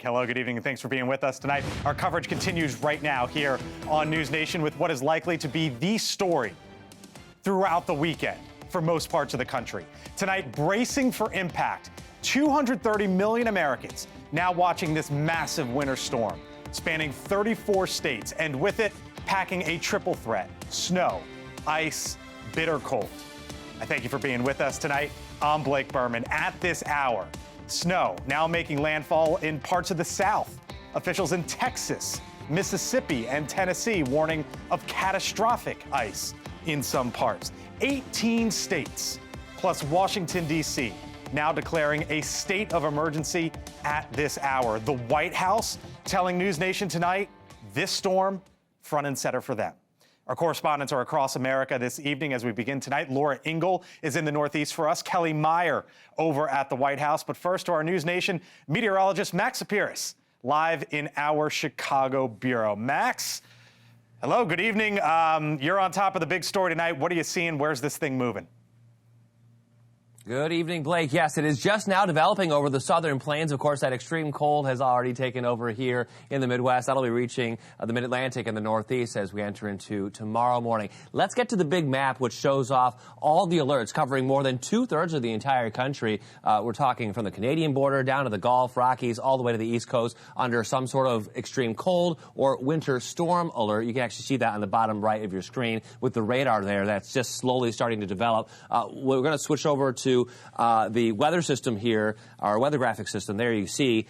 Hello, good evening, and thanks for being with us tonight. Our coverage continues right now here on News Nation with what is likely to be the story throughout the weekend for most parts of the country. Tonight, bracing for impact. 230 million Americans now watching this massive winter storm spanning 34 states, and with it, packing a triple threat: snow, ice, bitter cold. I thank you for being with us tonight. I'm Blake Burman. At this hour, snow now making landfall in parts of the South. Officials in Texas, Mississippi, and Tennessee warning of catastrophic ice in some parts. 18 states, plus Washington, D.C., now declaring a state of emergency at this hour. The White House telling News Nation tonight, this storm front and center for them. Our correspondents are across America this evening as we begin tonight. Laura Ingle is in the Northeast for us. Kelly Meyer over at the White House. But first to our News Nation meteorologist, Max Apiris, live in our Chicago bureau. Max, hello, good evening. You're on top of the big story tonight. What are you seeing? Where's this thing moving? Good evening, Blake. Yes, it is just now developing over the southern plains. Of course, that extreme cold has already taken over here in the Midwest. That'll be reaching the mid-Atlantic and the Northeast as we enter into tomorrow morning. Let's get to the big map, which shows off all the alerts covering more than 2/3 of the entire country. We're talking from the Canadian border down to the Gulf, Rockies, all the way to the East Coast under some sort of extreme cold or winter storm alert. You can actually see that on the bottom right of your screen with the radar there. That's just slowly starting to develop. We're going to switch over to the weather system here, our weather graphic system. There you see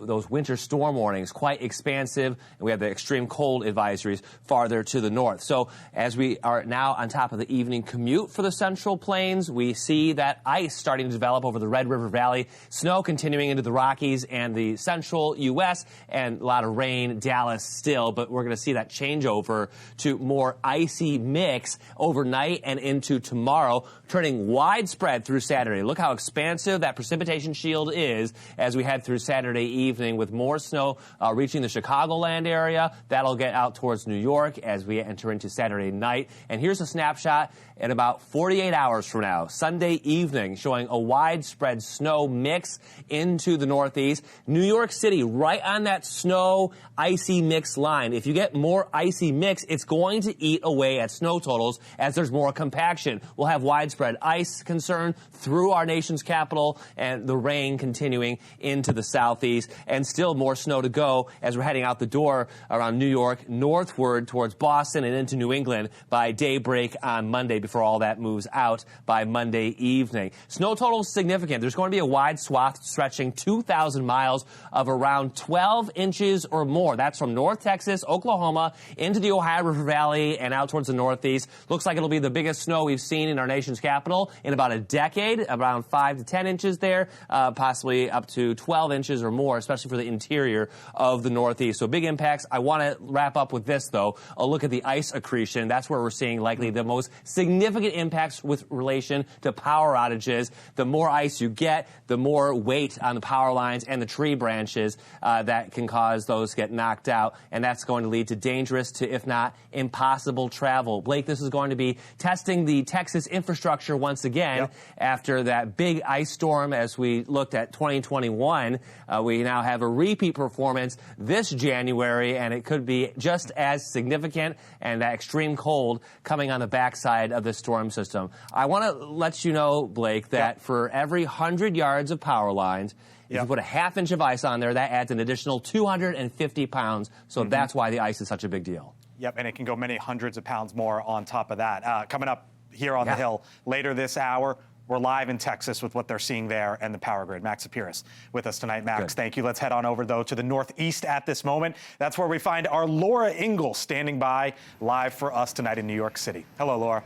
those winter storm warnings, quite expansive, and we have the extreme cold advisories farther to the north. So as we are now on top of the evening commute for the central plains, we see that ice starting to develop over the Red River Valley, snow continuing into the Rockies and the central U.S., and a lot of rain, Dallas still, but we're going to see that change over to more icy mix overnight and into tomorrow, turning widespread through Saturday. Look how expansive that precipitation shield is as we head through Saturday evening with more snow reaching the Chicagoland area. That'll get out towards New York as we enter into Saturday night. And here's a snapshot at about 48 hours from now, Sunday evening, showing a widespread snow mix into the Northeast. New York City right on that snow icy mix line. If you get more icy mix, it's going to eat away at snow totals as there's more compaction. We'll have widespread ice concern through our nation's capital and the rain continuing into the southeast, and still more snow to go as we're heading out the door around New York, northward towards Boston and into New England by daybreak on Monday before all that moves out by Monday evening. Snow total is significant. There's going to be a wide swath stretching 2,000 miles of around 12 inches or more. That's from North Texas, Oklahoma, into the Ohio River Valley and out towards the Northeast. Looks like it'll be the biggest snow we've seen in our nation's capital in about a decade, around 5 to 10 inches there, possibly up to 12 inches or more, especially for the interior of the Northeast. So big impacts. I want to wrap up with this, though. A look at the ice accretion. That's where we're seeing likely the most significant impacts with relation to power outages. The more ice you get, the more weight on the power lines and the tree branches that can cause those to get knocked out, and that's going to lead to dangerous to, if not impossible, travel. Blake, this is going to be testing the Texas infrastructure once again after that big ice storm. As we looked at 2021, we now have a repeat performance this January, and it could be just as significant, and that extreme cold coming on the backside of the storm system. I want to let you know, Blake, that for every 100 yards of power lines, if you put a half inch of ice on there, that adds an additional 250 pounds. So that's why the ice is such a big deal. Yep, and it can go many hundreds of pounds more on top of that. Coming up here on the Hill later this hour, we're live in Texas with what they're seeing there and the power grid. Max Apiris with us tonight. Max, thank you. Let's head on over, though, to the Northeast at this moment. That's where we find our Laura Ingle standing by live for us tonight in New York City. Hello, Laura.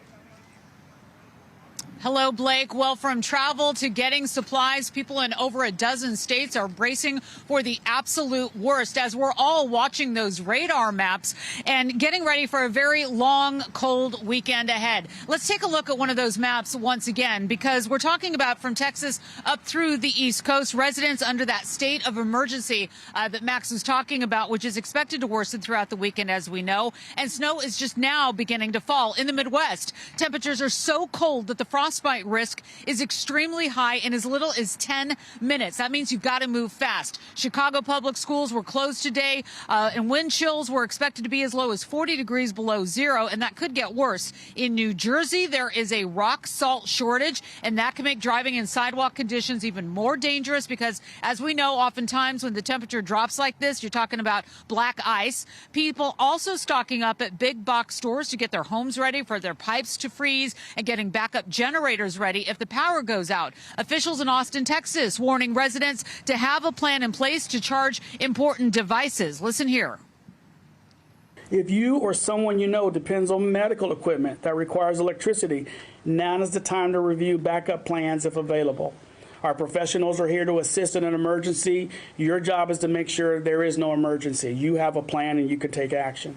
Hello, Blake. Well, from travel to getting supplies, people in over a dozen states are bracing for the absolute worst as we're all watching those radar maps and getting ready for a very long, cold weekend ahead. Let's take a look at one of those maps once again, because we're talking about from Texas up through the East Coast, residents under that state of emergency that Max was talking about, which is expected to worsen throughout the weekend, as we know. And snow is just now beginning to fall in the Midwest. Temperatures are so cold that the frostbite risk is extremely high in as little as 10 minutes. That means you've got to move fast. Chicago public schools were closed today, and wind chills were expected to be as low as 40 degrees below zero, and that could get worse. In New Jersey, there is a rock salt shortage, and that can make driving in sidewalk conditions even more dangerous because, as we know, oftentimes when the temperature drops like this, you're talking about black ice. People also stocking up at big box stores to get their homes ready for their pipes to freeze and getting backup generators ready if the power goes out. Officials in Austin, Texas, warning residents to have a plan in place to charge important devices. Listen here. If you or someone you know depends on medical equipment that requires electricity, now is the time to review backup plans if available. Our professionals are here to assist in an emergency. Your job is to make sure there is no emergency. You have a plan and you can take action.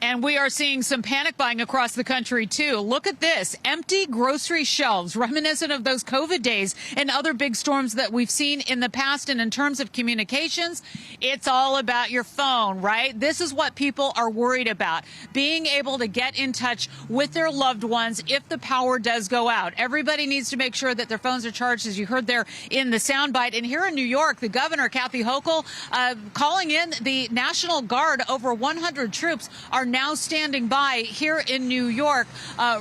And we are seeing some panic buying across the country, too. Look at this. Empty grocery shelves, reminiscent of those COVID days and other big storms that we've seen in the past. And in terms of communications, it's all about your phone, right? This is what people are worried about, being able to get in touch with their loved ones if the power does go out. Everybody needs to make sure that their phones are charged, as you heard there in the soundbite. And here in New York, the governor, Kathy Hochul, calling in the National Guard. Over 100 troops are now standing by here in New York,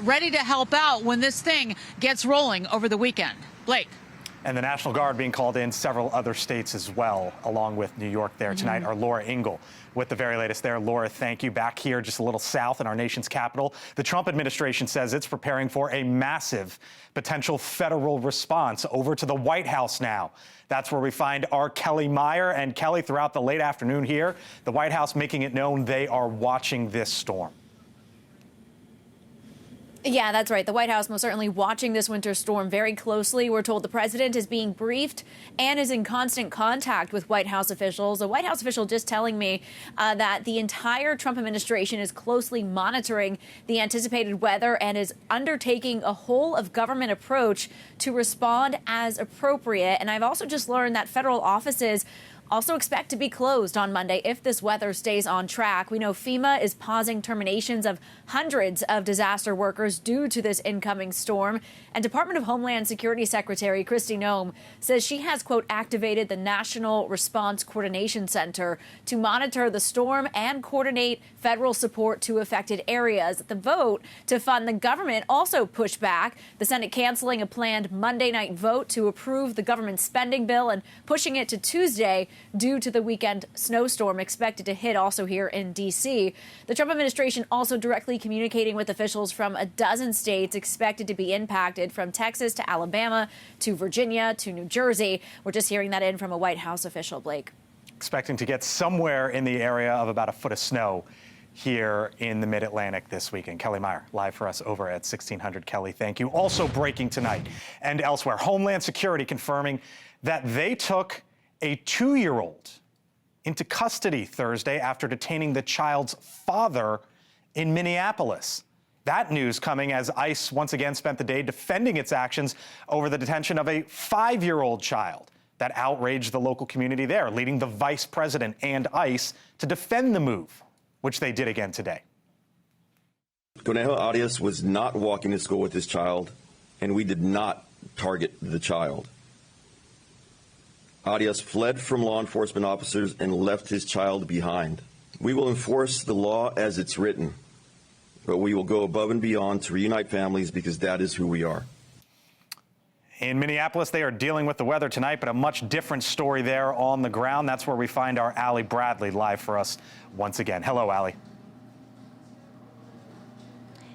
ready to help out when this thing gets rolling over the weekend. Blake. And the National Guard being called in several other states as well, along with New York there tonight. Our Laura Ingle with the very latest there. Laura, thank you. Back here just a little south in our nation's capital, the Trump administration says it's preparing for a massive potential federal response over to the White House now. That's where we find our Kelly Meyer. And Kelly, throughout the late afternoon here, the White House making it known they are watching this storm. Yeah, that's right. The White House most certainly watching this winter storm very closely. We're told the president is being briefed and is in constant contact with White House officials. A White House official just telling me that the entire Trump administration is closely monitoring the anticipated weather and is undertaking a whole of government approach to respond as appropriate. And I've also just learned that federal offices also expect to be closed on Monday if this weather stays on track. We know FEMA is pausing terminations of hundreds of disaster workers due to this incoming storm. And Department of Homeland Security Secretary Kristi Noem says she has, quote, activated the National Response Coordination Center to monitor the storm and coordinate federal support to affected areas. The vote to fund the government also pushed back, the Senate canceling a planned Monday night vote to approve the government spending bill and pushing it to Tuesday due to the weekend snowstorm expected to hit also here in D.C. The Trump administration also directly communicating with officials from a dozen states expected to be impacted, from Texas to Alabama to Virginia to New Jersey. We're just hearing that in from a White House official, Blake. Expecting to get somewhere in the area of about a foot of snow here in the Mid-Atlantic this weekend. Kelly Meyer, live for us over at 1600. Kelly, thank you. Also breaking tonight and elsewhere, Homeland Security confirming that they took a 2-year-old into custody Thursday after detaining the child's father in Minneapolis. That news coming as ICE once again spent the day defending its actions over the detention of a 5-year-old child that outraged the local community there, leading the vice president and ICE to defend the move, which they did again today. Conejo Arias was not walking to school with his child, and we did not target the child. Arias fled from law enforcement officers and left his child behind. We will enforce the law as it's written, but we will go above and beyond to reunite families because that is who we are. In Minneapolis, they are dealing with the weather tonight, but a much different story there on the ground. That's where we find our Allie Bradley live for us once again. Hello, Allie.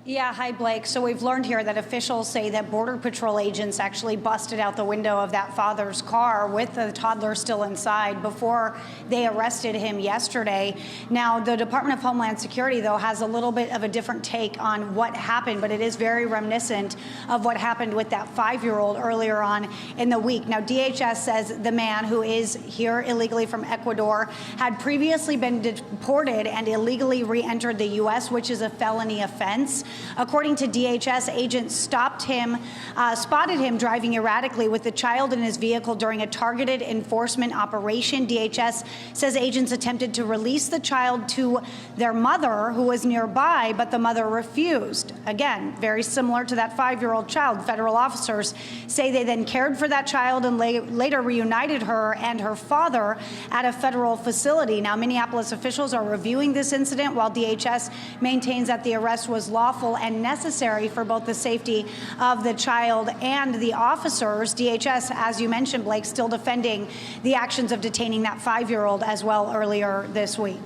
Yeah, hi, Blake. So we've learned here that officials say that Border Patrol agents actually busted out the window of that father's car with the toddler still inside before they arrested him yesterday. Now, the Department of Homeland Security, though, has a little bit of a different take on what happened, but it is very reminiscent of what happened with that 5-year-old earlier on in the week. Now, DHS says the man, who is here illegally from Ecuador, had previously been deported and illegally re-entered the U.S., which is a felony offense. According to DHS, agents spotted him driving erratically with the child in his vehicle during a targeted enforcement operation. DHS says agents attempted to release the child to their mother, who was nearby, but the mother refused. Again, very similar to that 5-year-old child. Federal officers say they then cared for that child and later reunited her and her father at a federal facility. Now, Minneapolis officials are reviewing this incident, while DHS maintains that the arrest was lawful and necessary for both the safety of the child and the officers. DHS, as you mentioned, Blake, still defending the actions of detaining that 5-year-old as well earlier this week.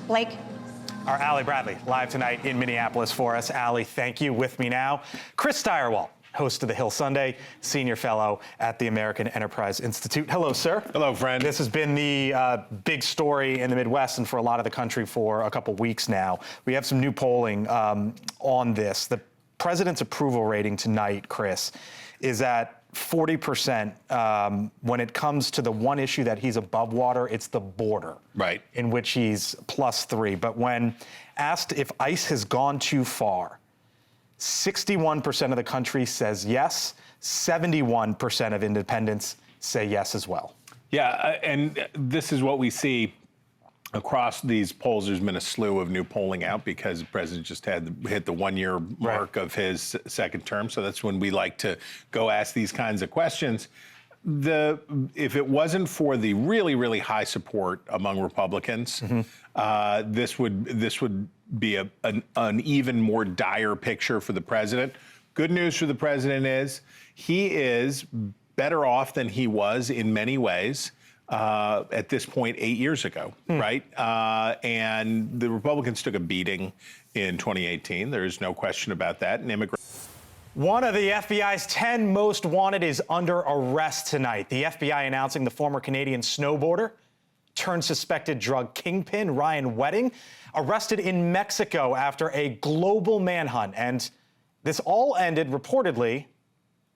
Blake? Our Allie Bradley live tonight in Minneapolis for us. Allie, thank you. With me now, Chris Stirewalt, host of the Hill Sunday, senior fellow at the American Enterprise Institute. Hello, sir. Hello, friend. This has been the big story in the Midwest and for a lot of the country for a couple weeks now. We have some new polling on this. The president's approval rating tonight, Chris, is at 40%. When it comes to the one issue that he's above water, it's the border, right, in which he's +3. But when asked if ICE has gone too far, 61% of the country says yes. 71% of independents say yes as well. Yeah, and this is what we see across these polls. There's been a slew of new polling out because the president just hit the 1-year mark of his second term. So that's when we like to go ask these kinds of questions. If it wasn't for the really, really high support among Republicans, this would be an even more dire picture for the president. Good news for the president is he is better off than he was in many ways at this point 8 years ago, right? And the Republicans took a beating in 2018. There's no question about that. And one of the FBI's 10 most wanted is under arrest tonight. The FBI announcing the former Canadian snowboarder turned suspected drug kingpin Ryan Wedding arrested in Mexico after a global manhunt. And this all ended reportedly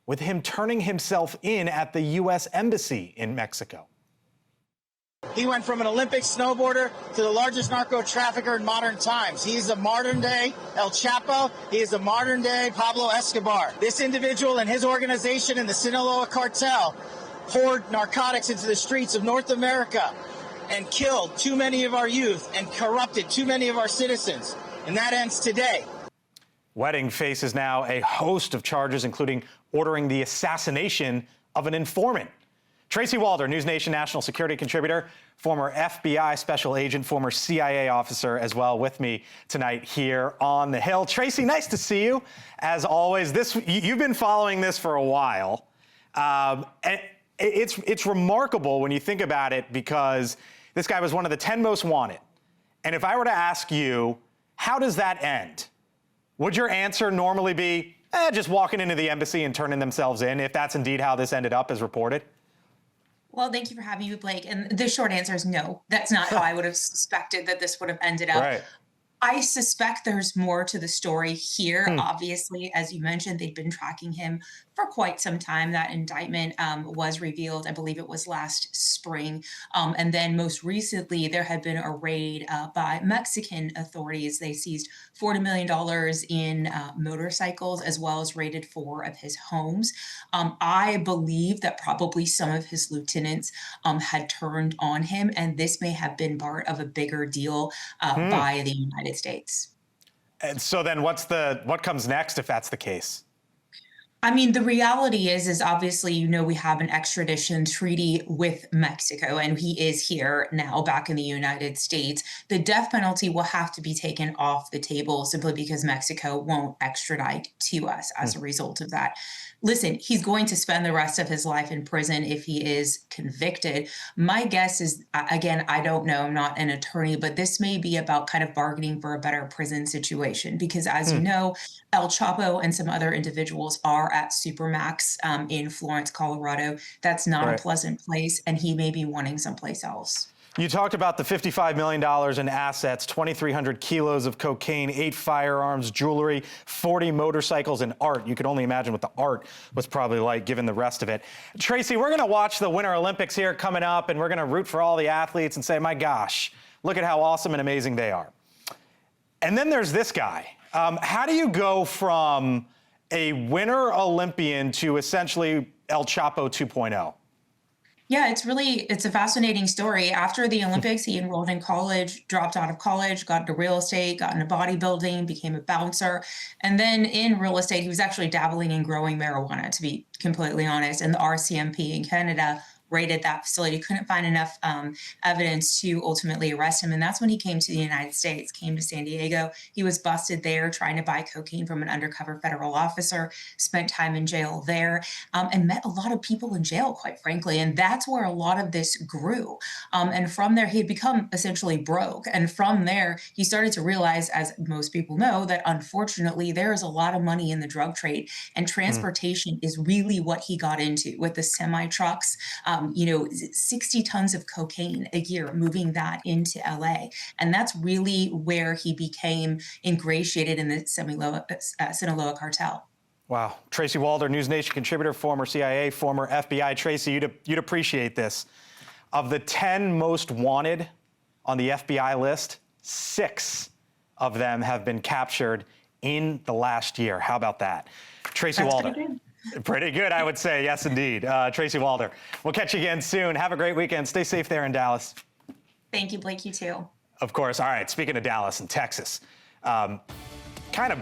with him turning himself in at the U.S. Embassy in Mexico. He went from an Olympic snowboarder to the largest narco trafficker in modern times. He's a modern-day El Chapo. He is a modern-day Pablo Escobar. This individual and his organization in the Sinaloa cartel poured narcotics into the streets of North America and killed too many of our youth and corrupted too many of our citizens. And that ends today. Wedding faces now a host of charges, including ordering the assassination of an informant. Tracy Walder, NewsNation national security contributor, former FBI special agent, former CIA officer as well, with me tonight here on the Hill. Tracy, nice to see you. As always, you've been following this for a while. And it's remarkable when you think about it, because this guy was one of the 10 most wanted. And if I were to ask you, how does that end? Would your answer normally be, just walking into the embassy and turning themselves in, if that's indeed how this ended up as reported? Well, thank you for having me, Blake. And the short answer is no. That's not how I would have suspected that this would have ended up. Right. I suspect there's more to the story here. Obviously, as you mentioned, they've been tracking him for quite some time. That indictment was revealed, I believe it was last spring. And then most recently, there had been a raid by Mexican authorities. They seized $40 million in motorcycles, as well as raided 4 of his homes. I believe that probably some of his lieutenants had turned on him, and this may have been part of a bigger deal by the United States. And so then what comes next if that's the case? I mean, the reality is obviously, we have an extradition treaty with Mexico, and he is here now back in the United States. The death penalty will have to be taken off the table simply because Mexico won't extradite to us as a result of that. Listen, he's going to spend the rest of his life in prison if he is convicted. My guess is, again, I don't know, I'm not an attorney, but this may be about kind of bargaining for a better prison situation because, as you know, El Chapo and some other individuals are at Supermax in Florence, Colorado. That's not a pleasant place, and he may be wanting someplace else. You talked about the $55 million in assets, 2,300 kilos of cocaine, 8 firearms, jewelry, 40 motorcycles, and art. You could only imagine what the art was probably like, given the rest of it. Tracy, we're going to watch the Winter Olympics here coming up, and we're going to root for all the athletes and say, my gosh, look at how awesome and amazing they are. And then there's this guy. How do you go from a winner Olympian to essentially El Chapo 2.0? Yeah, it's a fascinating story. After the Olympics, he enrolled in college, dropped out of college, got into real estate, got into bodybuilding, became a bouncer. And then in real estate, he was actually dabbling in growing marijuana, to be completely honest. And the RCMP in Canada raided that facility, couldn't find enough evidence to ultimately arrest him. And that's when he came to the United States, came to San Diego. He was busted there trying to buy cocaine from an undercover federal officer, spent time in jail there, and met a lot of people in jail, quite frankly. And that's where a lot of this grew. And from there, he had become essentially broke. And from there, he started to realize, as most people know, that unfortunately, there is a lot of money in the drug trade. And transportation is really what he got into with the semi-trucks. 60 tons of cocaine a year, moving that into LA. And that's really where he became ingratiated in the Sinaloa cartel. Wow. Tracy Walder, News Nation contributor, former CIA, former FBI. Tracy, you'd appreciate this. Of the 10 most wanted on the FBI list, 6 of them have been captured in the last year. How about that? Tracy Walder. Pretty good, I would say. Yes, indeed. Tracy Walder. We'll catch you again soon. Have a great weekend. Stay safe there in Dallas. Thank you, Blake. You too. Of course. All right. Speaking of Dallas and Texas, kind of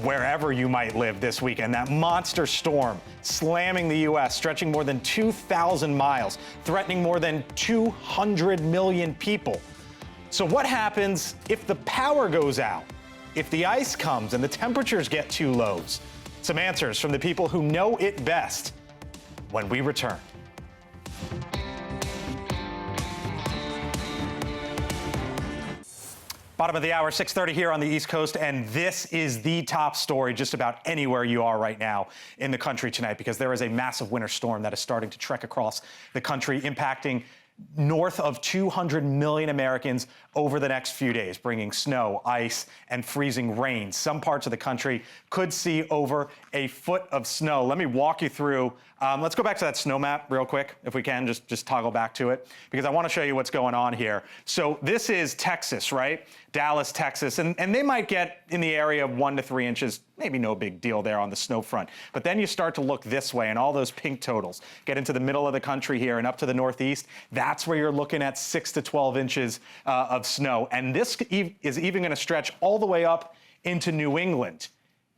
wherever you might live this weekend, that monster storm slamming the U.S., stretching more than 2,000 miles, threatening more than 200 million people. So what happens if the power goes out, if the ice comes and the temperatures get too low? Some answers from the people who know it best when we return. Bottom of the hour, 6:30 here on the East Coast, and this is the top story just about anywhere you are right now in the country tonight, because there is a massive winter storm that is starting to trek across the country, impacting north of 200 million Americans over the next few days, bringing snow, ice, and freezing rain. Some parts of the country could see over a foot of snow. Let me walk you through. Let's go back to that snow map real quick, if we can, just toggle back to it, because I want to show you what's going on here. So this is Texas, right? Dallas, Texas, and they might get in the area of 1 to 3 inches, maybe no big deal there on the snow front. But then you start to look this way, and all those pink totals get into the middle of the country here and up to the northeast. That's where you're looking at 6 to 12 inches of snow. And this is even going to stretch all the way up into New England,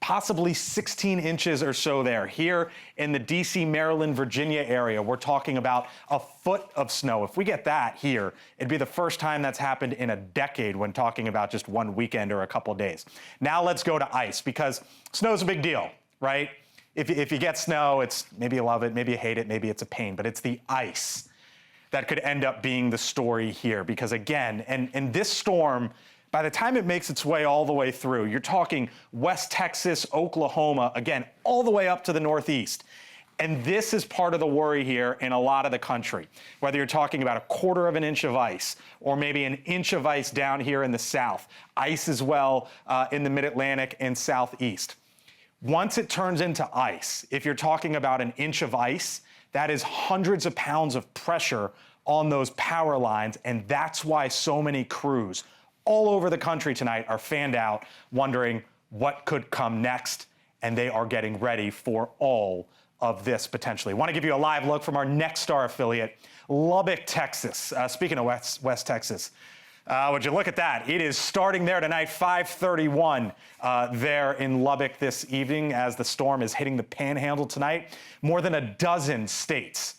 possibly 16 inches or so there. Here in the D.C., Maryland, Virginia area, we're talking about a foot of snow. If we get that here, it'd be the first time that's happened in a decade when talking about just one weekend or a couple of days. Now let's go to ice, because snow's a big deal, right? If you get snow, it's maybe you love it, maybe you hate it, maybe it's a pain, but it's the ice that could end up being the story here, because again, and this storm, by the time it makes its way all the way through, you're talking West Texas, Oklahoma, again, all the way up to the northeast. And this is part of the worry here in a lot of the country, whether you're talking about a 1/4 of an inch of ice or maybe an inch of ice down here in the south, ice as well in the mid-Atlantic and southeast. Once it turns into ice, if you're talking about an inch of ice, that is hundreds of pounds of pressure on those power lines, and that's why so many crews all over the country tonight are fanned out, wondering what could come next, and they are getting ready for all of this potentially. I want to give you a live look from our Next Star affiliate, Lubbock, Texas. Speaking of West Texas, would you look at that? It is starting there tonight, 5:31 there in Lubbock this evening as the storm is hitting the panhandle tonight. More than a dozen states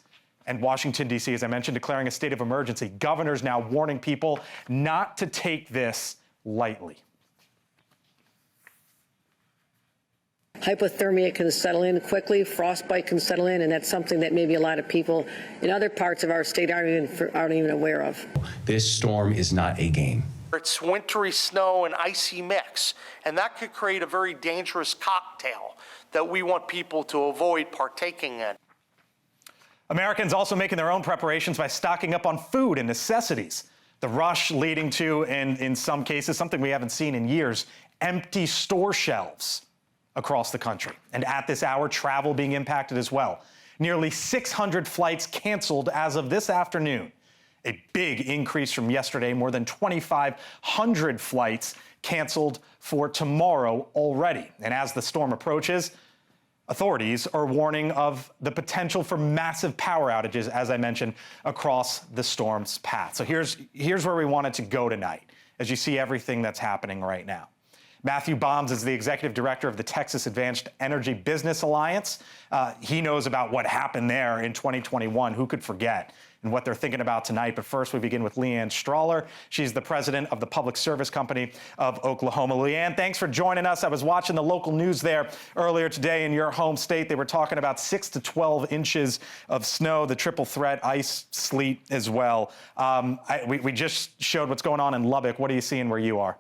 and Washington, D.C., as I mentioned, declaring a state of emergency. Governors now warning people not to take this lightly. Hypothermia can settle in quickly, frostbite can settle in, and that's something that maybe a lot of people in other parts of our state aren't even aware of. This storm is not a game. It's wintry snow and icy mix, and that could create a very dangerous cocktail that we want people to avoid partaking in. Americans also making their own preparations by stocking up on food and necessities. The rush leading to, and in some cases, something we haven't seen in years, empty store shelves across the country. And at this hour, travel being impacted as well. Nearly 600 flights canceled as of this afternoon. a big increase from yesterday. More than 2,500 flights canceled for tomorrow already. And as the storm approaches, authorities are warning of the potential for massive power outages, as I mentioned, across the storm's path. So here's where we wanted to go tonight, as you see everything that's happening right now. Matthew Bombs is the executive director of the Texas Advanced Energy Business Alliance. He knows about what happened there in 2021. Who could forget? And what they're thinking about tonight. But first, we begin with Leanne Strahler. She's the president of the Public Service Company of Oklahoma. Leanne, thanks for joining us. I was watching the local news there earlier today in your home state. They were talking about 6 to 12 inches of snow, the triple threat, ice, sleet as well. We just showed what's going on in Lubbock. What are you seeing where you are?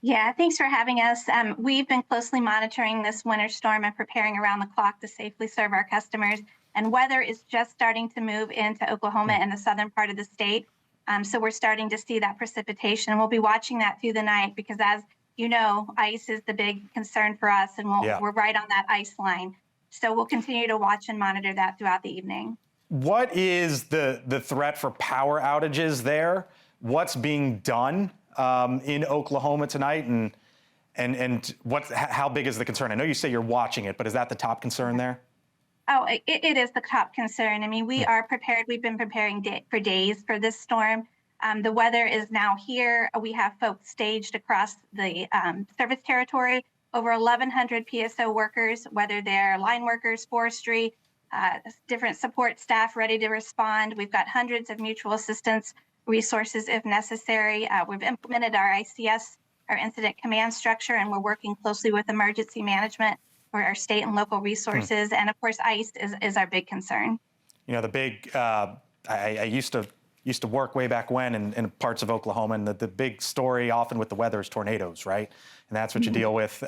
Yeah, thanks for having us. We've been closely monitoring this winter storm and preparing around the clock to safely serve our customers. And weather is just starting to move into Oklahoma and the southern part of the state. So we're starting to see that precipitation. We'll be watching that through the night because, as you know, ice is the big concern for us, and we're right on that ice line. So we'll continue to watch and monitor that throughout the evening. What is the threat for power outages there? What's being done in Oklahoma tonight, and how big is the concern? I know you say you're watching it, but is that the top concern there? Oh, it is the top concern. I mean, we are prepared. We've been preparing for days for this storm. The weather is now here. We have folks staged across the service territory, over 1,100 PSO workers, whether they're line workers, forestry, different support staff ready to respond. We've got hundreds of mutual assistance resources if necessary. We've implemented our ICS, our incident command structure, and we're working closely with emergency management for our state and local resources. And of course, ice is our big concern. You know, the big, I used to work way back when in parts of Oklahoma, and the big story often with the weather is tornadoes, right? And that's what you deal with.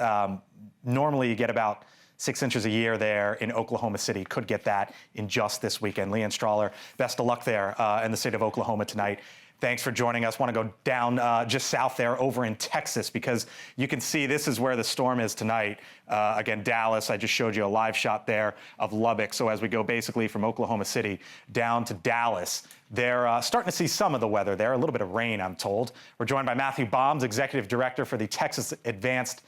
Normally you get about 6 inches a year there in Oklahoma City. Could get that in just this weekend. Leanne Strahler, best of luck there in the state of Oklahoma tonight. Thanks for joining us. Want to go down just south there over in Texas, because you can see this is where the storm is tonight. Again, Dallas, I just showed you a live shot there of Lubbock. So as we go basically from Oklahoma City down to Dallas, they're starting to see some of the weather there, a little bit of rain, I'm told. We're joined by Matthew Bombs, executive director for the Texas Advanced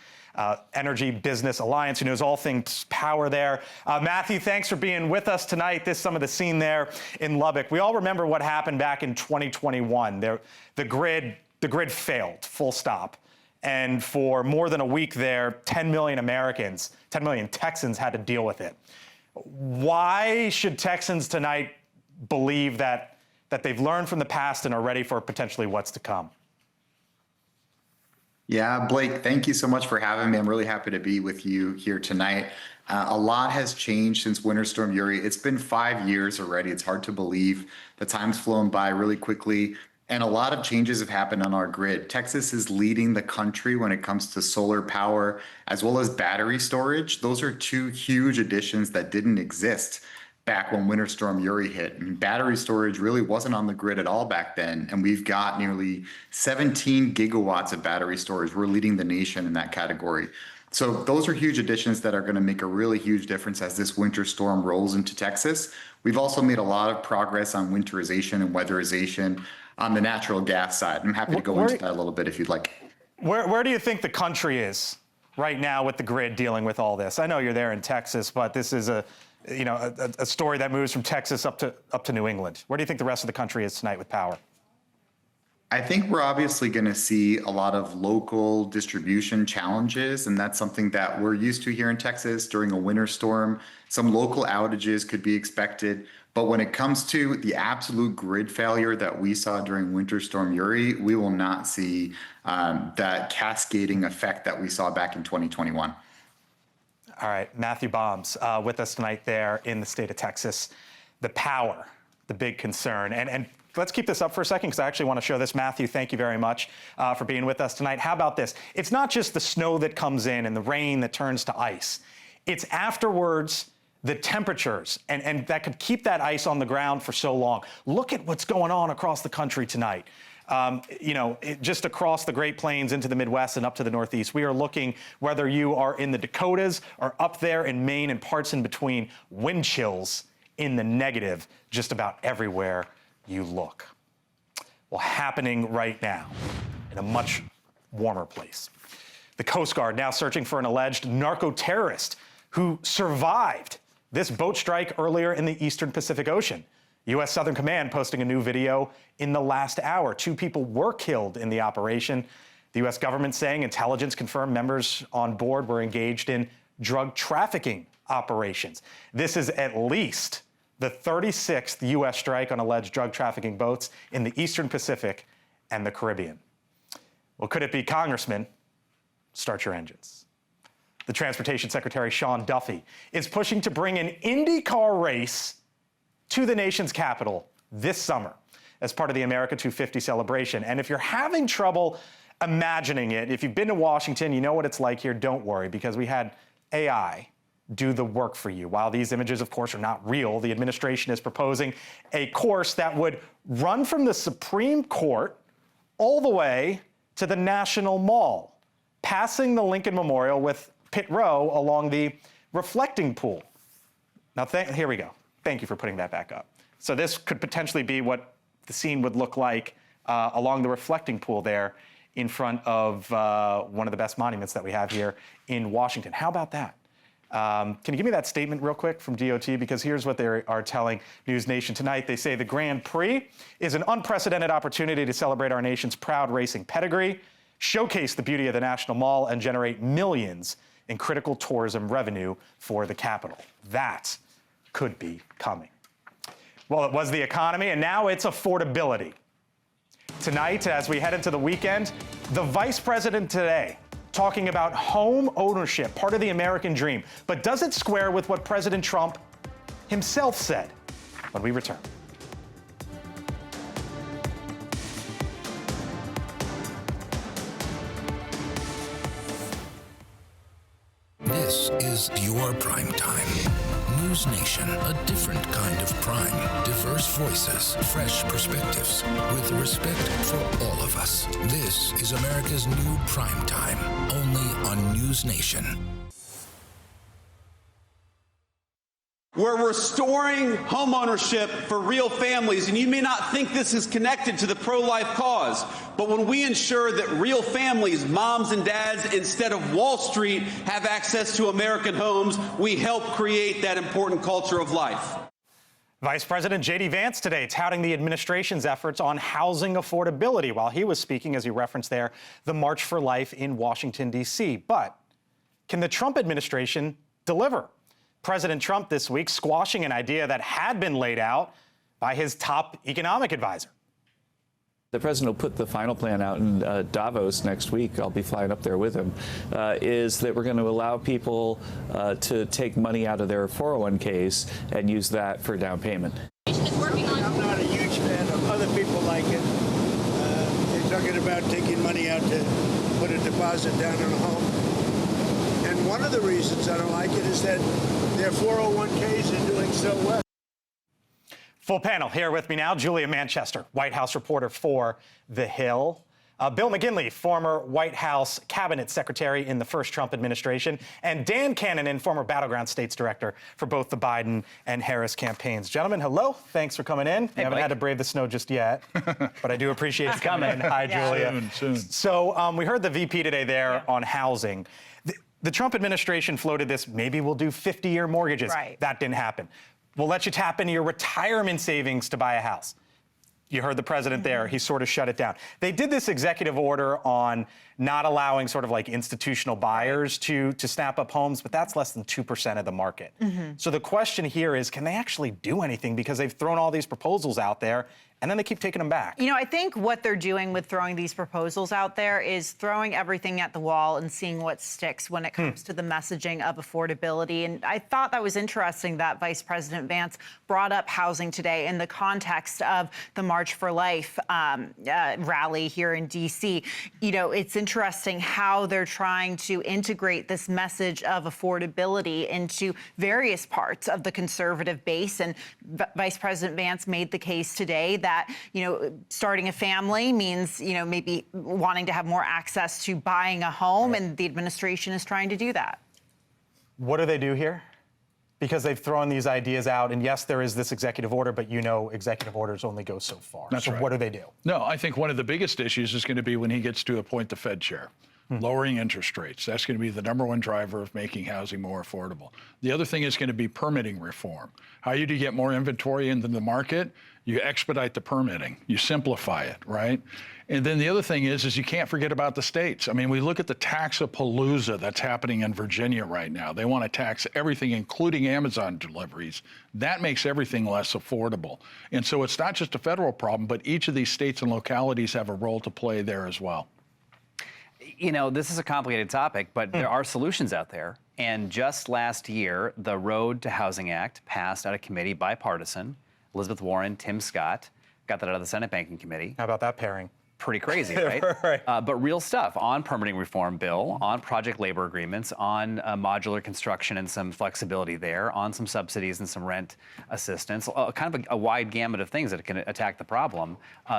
Energy Business Alliance, who knows all things power there. Matthew, thanks for being with us tonight. This is some of the scene there in Lubbock. We all remember what happened back in 2021. The grid failed, full stop. And for more than a week there, 10 million Americans, 10 million Texans had to deal with it. Why should Texans tonight believe that they've learned from the past and are ready for potentially what's to come? Yeah, Blake, thank you so much for having me. I'm really happy to be with you here tonight. A lot has changed since Winter Storm Uri. It's been 5 years already. It's hard to believe. The time's flown by really quickly, and a lot of changes have happened on our grid. Texas is leading the country when it comes to solar power, as well as battery storage. Those are two huge additions that didn't exist back when Winter Storm Uri hit. And battery storage really wasn't on the grid at all back then. And we've got nearly 17 gigawatts of battery storage. We're leading the nation in that category. So those are huge additions that are going to make a really huge difference as this winter storm rolls into Texas. We've also made a lot of progress on winterization and weatherization on the natural gas side. I'm happy to go into that a little bit if you'd like. Where do you think the country is right now with the grid dealing with all this? I know you're there in Texas, but this is a story that moves from Texas up to New England. Where do you think the rest of the country is tonight with power? I think we're obviously going to see a lot of local distribution challenges, and that's something that we're used to here in Texas during a winter storm. Some local outages could be expected, but when it comes to the absolute grid failure that we saw during Winter Storm Uri, we will not see that cascading effect that we saw back in 2021. All right, Matthew Bombs with us tonight there in the state of Texas. The power, the big concern. And let's keep this up for a second because I actually want to show this. Matthew, thank you very much for being with us tonight. How about this? It's not just the snow that comes in and the rain that turns to ice. It's afterwards the temperatures, and that could keep that ice on the ground for so long. Look at what's going on across the country tonight. Just across the Great Plains into the Midwest and up to the Northeast. We are looking, whether you are in the Dakotas or up there in Maine and parts in between, wind chills in the negative just about everywhere you look. Well, happening right now in a much warmer place. The Coast Guard now searching for an alleged narco-terrorist who survived this boat strike earlier in the Eastern Pacific Ocean. U.S. Southern Command posting a new video in the last hour. 2 people were killed in the operation. The U.S. government saying intelligence confirmed members on board were engaged in drug trafficking operations. This is at least the 36th U.S. strike on alleged drug trafficking boats in the Eastern Pacific and the Caribbean. Well, could it be, Congressman? Start your engines. The Transportation Secretary, Sean Duffy, is pushing to bring an IndyCar race to the nation's capital this summer as part of the America 250 celebration. And if you're having trouble imagining it, if you've been to Washington, you know what it's like here. Don't worry, because we had AI do the work for you. While these images, of course, are not real, the administration is proposing a course that would run from the Supreme Court all the way to the National Mall, passing the Lincoln Memorial with pit row along the reflecting pool. Now, here we go. Thank you for putting that back up. So this could potentially be what the scene would look like along the reflecting pool there in front of one of the best monuments that we have here in Washington. How about that? Can you give me that statement real quick from DOT? Because here's what they are telling News Nation tonight. They say the Grand Prix is an unprecedented opportunity to celebrate our nation's proud racing pedigree, showcase the beauty of the National Mall, and generate millions in critical tourism revenue for the capital. That could be coming. Well, it was the economy, and now it's affordability. Tonight, as we head into the weekend, the vice president today talking about home ownership, part of the American dream. But does it square with what President Trump himself said? When we return. This is your prime time. News Nation, a different kind of prime. Diverse voices, fresh perspectives, with respect for all of us. This is America's new prime time, only on News Nation. We're restoring homeownership for real families, and you may not think this is connected to the pro-life cause, but when we ensure that real families, moms and dads, instead of Wall Street, have access to American homes, we help create that important culture of life. Vice President J.D. Vance today touting the administration's efforts on housing affordability while he was speaking, as you referenced there, the March for Life in Washington, D.C. But can the Trump administration deliver? President Trump this week squashing an idea that had been laid out by his top economic advisor. The president will put the final plan out in Davos next week. I'll be flying up there with him. Is that we're going to allow people to take money out of their 401ks and use that for down payment. I'm not a huge fan of other people like it. They're talking about taking money out to put a deposit down in a home. And one of the reasons I don't like it is that their 401ks are doing so well. Full panel here with me now. Julia Manchester, White House reporter for The Hill. Bill McGinley, former White House cabinet secretary in the first Trump administration. And Dan Cannon, former Battleground States director for both the Biden and Harris campaigns. Gentlemen, hello. Thanks for coming in. You haven't had to brave the snow just yet, but I do appreciate you coming in. Hi, Julia. Soon. So we heard the VP today there on housing. The Trump administration floated this, maybe we'll do 50-year mortgages. Right. That didn't happen. We'll let you tap into your retirement savings to buy a house. You heard the president there. He sort of shut it down. They did this executive order on not allowing sort of like institutional buyers to snap up homes, but that's less than 2% of the market. So the question here is, can they actually do anything? Because they've thrown all these proposals out there, and then they keep taking them back. You know, I think what they're doing with throwing these proposals out there is throwing everything at the wall and seeing what sticks when it comes to the messaging of affordability. And I thought that was interesting that Vice President Vance brought up housing today in the context of the March for Life rally here in D.C. You know, it's interesting how they're trying to integrate this message of affordability into various parts of the conservative base. And Vice President Vance made the case today that, you know, starting a family means, you know, maybe wanting to have more access to buying a home, and the administration is trying to do that. What do they do here? because they've thrown these ideas out. And yes, there is this executive order, but you know executive orders only go so far. That's so right. what do they do? No, I think one of the biggest issues is going to be when he gets to appoint the Fed chair. Lowering interest rates. That's going to be the #1 driver of making housing more affordable. The other thing is going to be permitting reform. How do you get more inventory into the market? You expedite the permitting. You simplify it, right? And then the other thing is you can't forget about the states. I mean, we look at the tax-a-palooza that's happening in Virginia right now. They want to tax everything, including Amazon deliveries. That makes everything less affordable. And so it's not just a federal problem, but each of these states and localities have a role to play there as well. You know, this is a complicated topic, but there are solutions out there. And just last year, the Road to Housing Act passed out of committee, bipartisan. Elizabeth Warren, Tim Scott got that out of the Senate Banking Committee. How about that pairing? Pretty crazy, right? Right. But real stuff on permitting reform bill, on project labor agreements, on modular construction and some flexibility there, on some subsidies and some rent assistance, kind of a wide gamut of things that can attack the problem.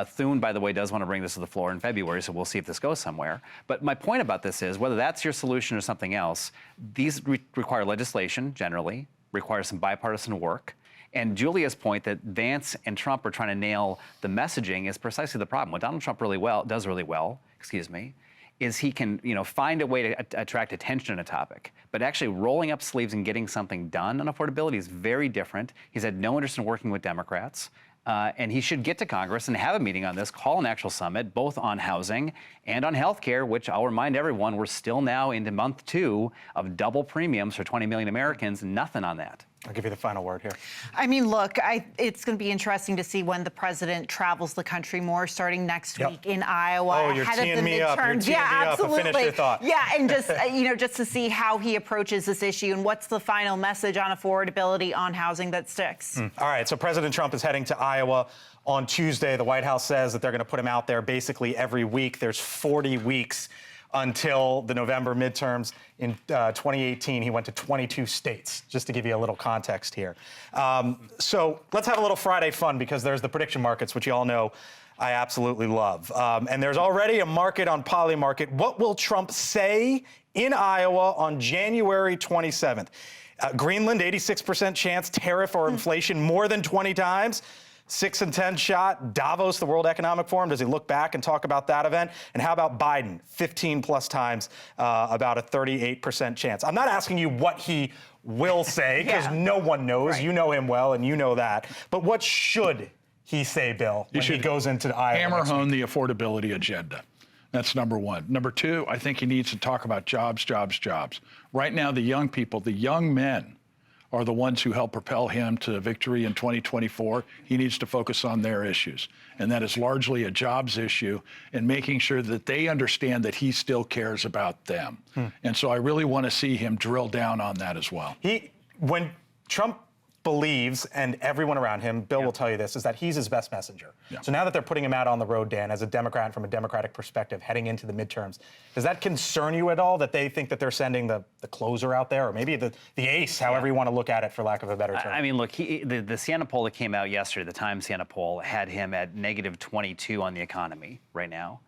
Thune, by the way, does want to bring this to the floor in February, so we'll see if this goes somewhere. But my point about this is, whether that's your solution or something else, these require legislation, generally, require some bipartisan work. And Julia's point that Vance and Trump are trying to nail the messaging is precisely the problem. What Donald Trump does really well, is he can find a way to attract attention on a topic. But actually rolling up sleeves and getting something done on affordability is very different. He's had no interest in working with Democrats. And he should get to Congress and have a meeting on this, call an actual summit, both on housing and on health care, which I'll remind everyone, we're still now into month 2 of double premiums for 20 million Americans. Nothing on that. I'll give you the final word here. I mean, look, it's going to be interesting to see when the president travels the country more, starting next week in Iowa. Oh, you're ahead teeing of the me up. You're midterms. teeing Yeah, me up. absolutely. Finish your thought. Yeah, and just just to see how he approaches this issue and what's the final message on affordability, on housing that sticks. All right, so President Trump is heading to Iowa on Tuesday. The White House says that they're going to put him out there basically every week. There's 40 weeks until the November midterms. In 2018, he went to 22 states, just to give you a little context here. So let's have a little Friday fun, because there's the prediction markets, which you all know I absolutely love. And there's already a market on Polymarket. What will Trump say in Iowa on January 27th? Greenland, 86% chance, tariff or inflation more than 20 times. 6 and 10 shot. Davos, the World Economic Forum, does he look back and talk about that event? And how about Biden? 15 plus times, about a 38% chance. I'm not asking you what he will say, because no one knows. Right. You know him well, and you know that. But what should he say, Bill, when he goes into Iowa? Hammer home the affordability agenda. That's #1. #2, I think he needs to talk about jobs, jobs, jobs. Right now, the young people, the young men, are the ones who help propel him to victory in 2024. He needs to focus on their issues. And that is largely a jobs issue, and making sure that they understand that he still cares about them. And so I really want to see him drill down on that as well. When Trump believes, and everyone around him, Bill will tell you this, is that he's his best messenger. So now that they're putting him out on the road, Dan, as a Democrat, from a Democratic perspective, heading into the midterms, does that concern you at all, that they think that they're sending the closer out there, or maybe the ace, however you want to look at it, for lack of a better term? I mean, look, the Siena poll that came out yesterday, the Times Siena poll, had him at -22 on the economy right now.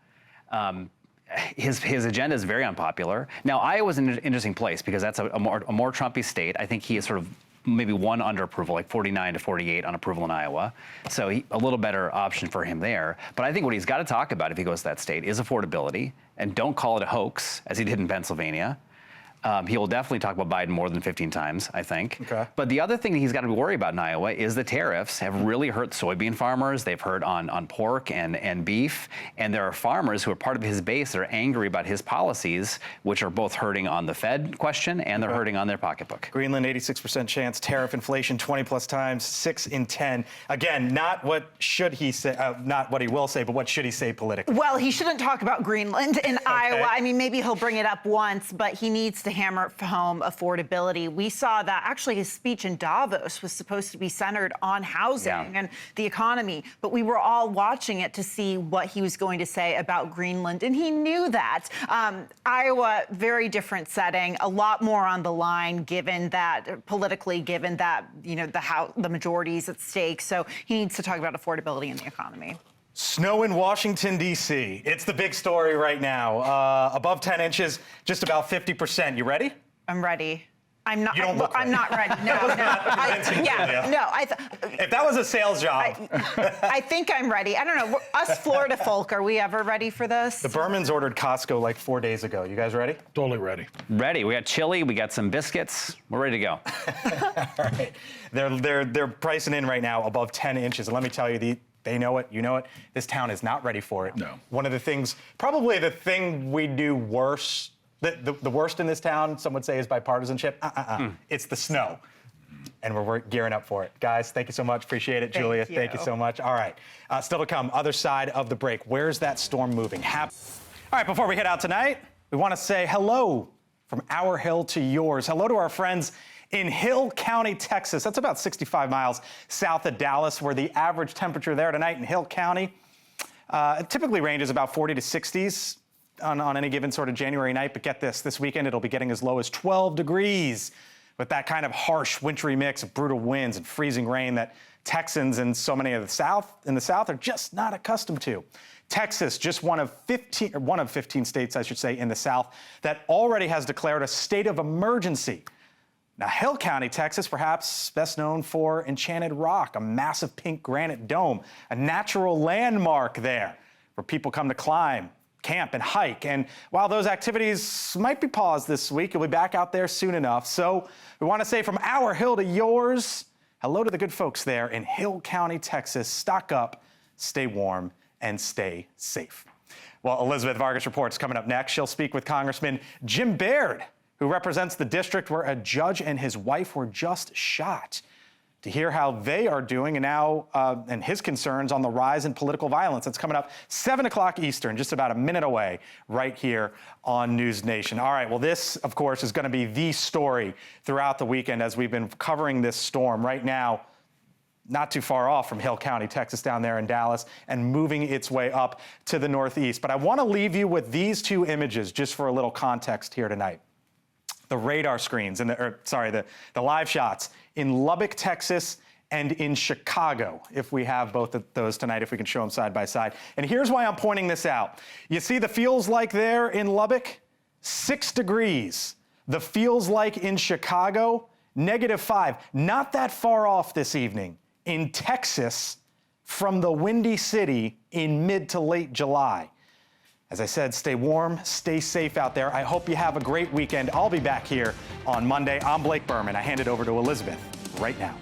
His agenda is very unpopular. Now, Iowa's an interesting place, because that's a more Trumpy state. I think he is sort of maybe one under approval, like 49 to 48 on approval in Iowa. So a little better option for him there. But I think what he's got to talk about if he goes to that state is affordability, and don't call it a hoax, as he did in Pennsylvania. He will definitely talk about Biden more than 15 times, I think. Okay. But the other thing that he's got to be worried about in Iowa is the tariffs have really hurt soybean farmers. They've hurt on pork and beef. And there are farmers who are part of his base that are angry about his policies, which are both hurting on the Fed question and they're hurting on their pocketbook. Greenland, 86% chance, tariff inflation 20 plus times, 6 in 10. Again, not what should he say, not what he will say, but what should he say politically? Well, he shouldn't talk about Greenland in Iowa. I mean, maybe he'll bring it up once, but he needs to hammer home affordability. We saw that actually his speech in Davos was supposed to be centered on housing and the economy, but we were all watching it to see what he was going to say about Greenland, and he knew that. Iowa, very different setting, a lot more on the line, given that politically, given that the majority's at stake. So he needs to talk about affordability and the economy. Snow in Washington, D.C. It's the big story right now. Above 10 inches, just about 50%. You ready? I'm ready. I'm not. You don't look I'm not ready. No, no. If that was a sales job. I think I'm ready. I don't know. Us Florida folk, are we ever ready for this? The Burmans ordered Costco like 4 days ago. You guys ready? Totally ready. Ready. We got chili. We got some biscuits. We're ready to go. All right. They're pricing in right now above 10 inches. And let me tell you, they know it. You know it. This town is not ready for it. No. One of the things, probably the thing we do worse, the worst in this town, some would say, is bipartisanship. It's the snow. And we're gearing up for it. Guys, thank you so much. Appreciate it. Julia, thank you so much. All right. Still to come, other side of the break. Where's that storm moving? All right, before we head out tonight, we want to say hello from our hill to yours. Hello to our friends in Hill County, Texas. That's about 65 miles south of Dallas, where the average temperature there tonight in Hill County typically ranges about 40 to 60s on any given sort of January night. But get this weekend it'll be getting as low as 12 degrees with that kind of harsh, wintry mix of brutal winds and freezing rain that Texans and so many of the South are just not accustomed to. Texas, just one of 15 states, I should say, in the South that already has declared a state of emergency. Now, Hill County, Texas, perhaps best known for Enchanted Rock, a massive pink granite dome, a natural landmark there where people come to climb, camp, and hike. And while those activities might be paused this week, you'll be back out there soon enough. So we want to say from our hill to yours, hello to the good folks there in Hill County, Texas. Stock up, stay warm, and stay safe. Well, Elizabeth Vargas reports coming up next. She'll speak with Congressman Jim Baird, who represents the district where a judge and his wife were just shot, to hear how they are doing and his concerns on the rise in political violence. That's coming up 7 o'clock Eastern, just about a minute away, right here on News Nation. All right, well, this, of course, is going to be the story throughout the weekend as we've been covering this storm right now, not too far off from Hill County, Texas, down there in Dallas, and moving its way up to the northeast. But I want to leave you with these two images just for a little context here tonight. The radar screens, the live shots in Lubbock, Texas, and in Chicago, if we have both of those tonight, if we can show them side by side. And here's why I'm pointing this out. You see the feels like there in Lubbock? 6 degrees. The feels like in Chicago? -5. Not that far off this evening in Texas from the Windy City in mid to late July. As I said, stay warm, stay safe out there. I hope you have a great weekend. I'll be back here on Monday. I'm Blake Burman. I hand it over to Elizabeth right now.